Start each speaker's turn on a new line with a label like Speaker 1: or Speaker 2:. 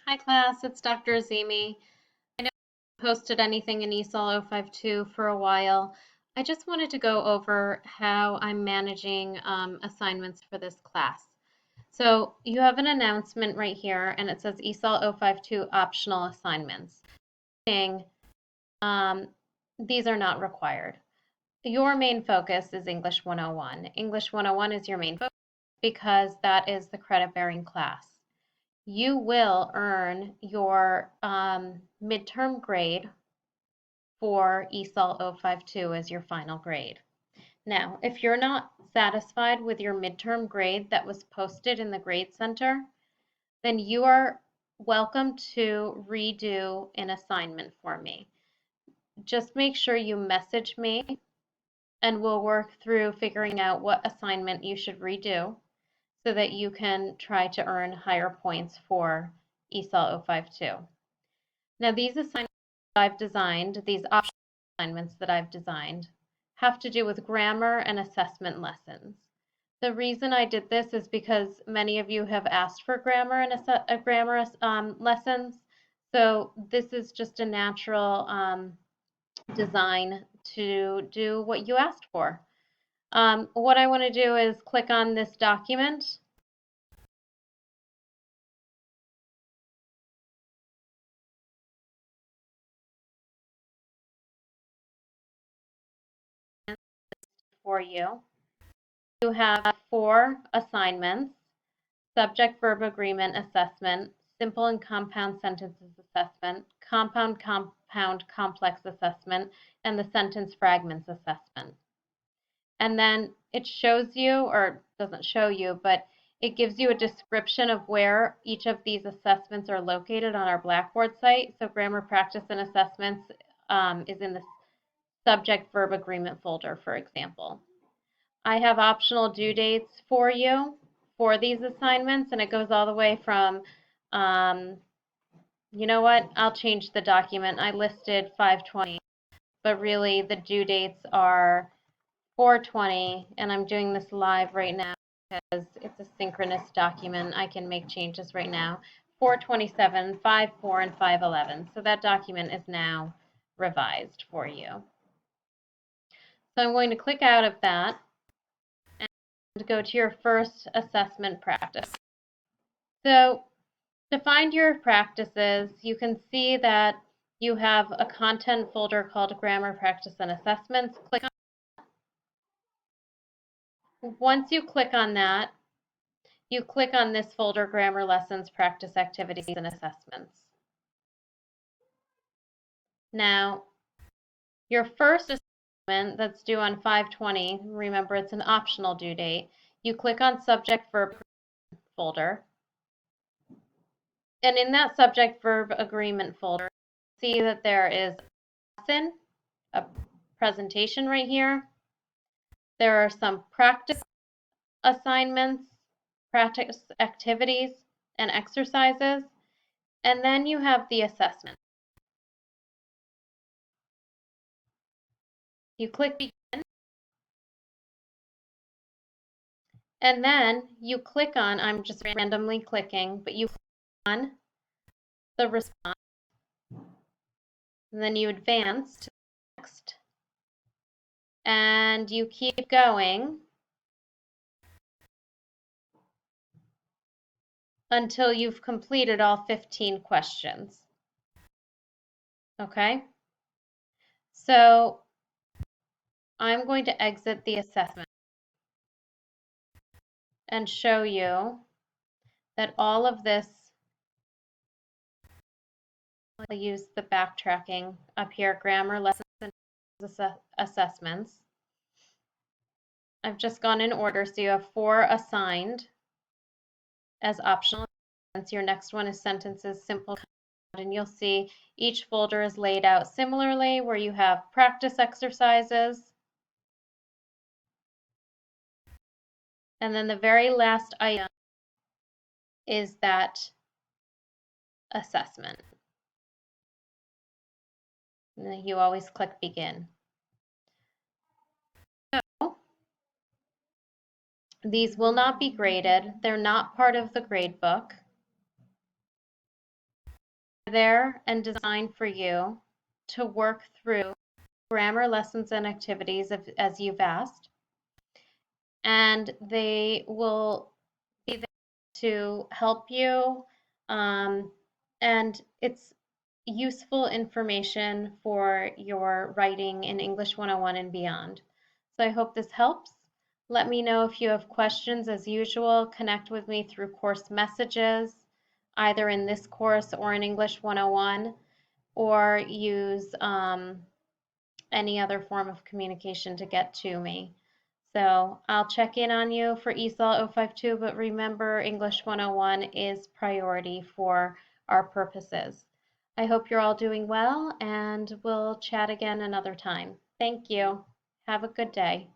Speaker 1: Hi class, it's Dr. Azimi. I know I haven't posted anything in ESOL 052 for a while. I just wanted to go over how I'm managing assignments for this class. So you have an announcement right here and it says ESOL 052 optional assignments. Um, these are not required. Your main focus is English 101. English 101 is your main focus because that is the credit-bearing class. You will earn your midterm grade for ESOL 052 as your final grade. Now, if you're not satisfied with your midterm grade that was posted in the Grade Center, then you are welcome to redo an assignment for me. Just make sure you message me and we'll work through figuring out what assignment you should redo so that you can try to earn higher points for ESOL 052. Now, these assignments I've designed, these optional assignments that I've designed, have to do with grammar and assessment lessons. The reason I did this is because many of you have asked for grammar and grammar lessons, so this is just a natural design to do what you asked for. What I want to do is click on this document. For you. You have 4 assignments: subject verb agreement assessment, simple and compound sentences assessment, compound compound complex assessment, and the sentence fragments assessment. And then it shows you, or doesn't show you, but it gives you a description of where each of these assessments are located on our Blackboard site. So grammar practice and assessments is in the subject verb agreement folder, for example. I have optional due dates for you for these assignments, and it goes all the way from, you know what, I'll change the document. I listed 5/20, but really the due dates are 4/20, and I'm doing this live right now because it's a synchronous document. I can make changes right now. 4/27, 5/4, and 5/11. So that document is now revised for you. So I'm going to click out of that and go to your first assessment practice. So to find your practices, you can see that you have a content folder called Grammar Practice and Assessments. Click on Once you click on that, you click on this folder, Grammar Lessons, Practice Activities, and Assessments. Now, your first assignment that's due on 5/20, remember it's an optional due date, you click on Subject Verb folder. And in that Subject Verb Agreement folder, see that there is a lesson, a presentation right here. There are some practice assignments, practice activities, and exercises, and then you have the assessment. You click Begin, and then you click on, I'm just randomly clicking, but you click on the response, and then you advance to next, and you keep going until you've completed all 15 questions. Okay? So I'm going to exit the assessment and show you that all of this, I'll use the backtracking up here, grammar lessons and assessments. I've just gone in order, so you have 4 assigned as optional. Your next one is sentences, simple, and you'll see each folder is laid out similarly, where you have practice exercises, and then the very last item is that assessment. And then you always click Begin. So these will not be graded. They're not part of the grade book. there and designed for you to work through grammar lessons and activities as you've asked, and they will be there to help you, and it's useful information for your writing in English 101 and beyond. So I hope this helps. Let me know if you have questions. As usual, connect with me through course messages, either in this course or in English 101, or use any other form of communication to get to me. So I'll check in on you for ESOL 052, but remember English 101 is priority for our purposes. I hope you're all doing well, and we'll chat again another time. Thank you. Have a good day.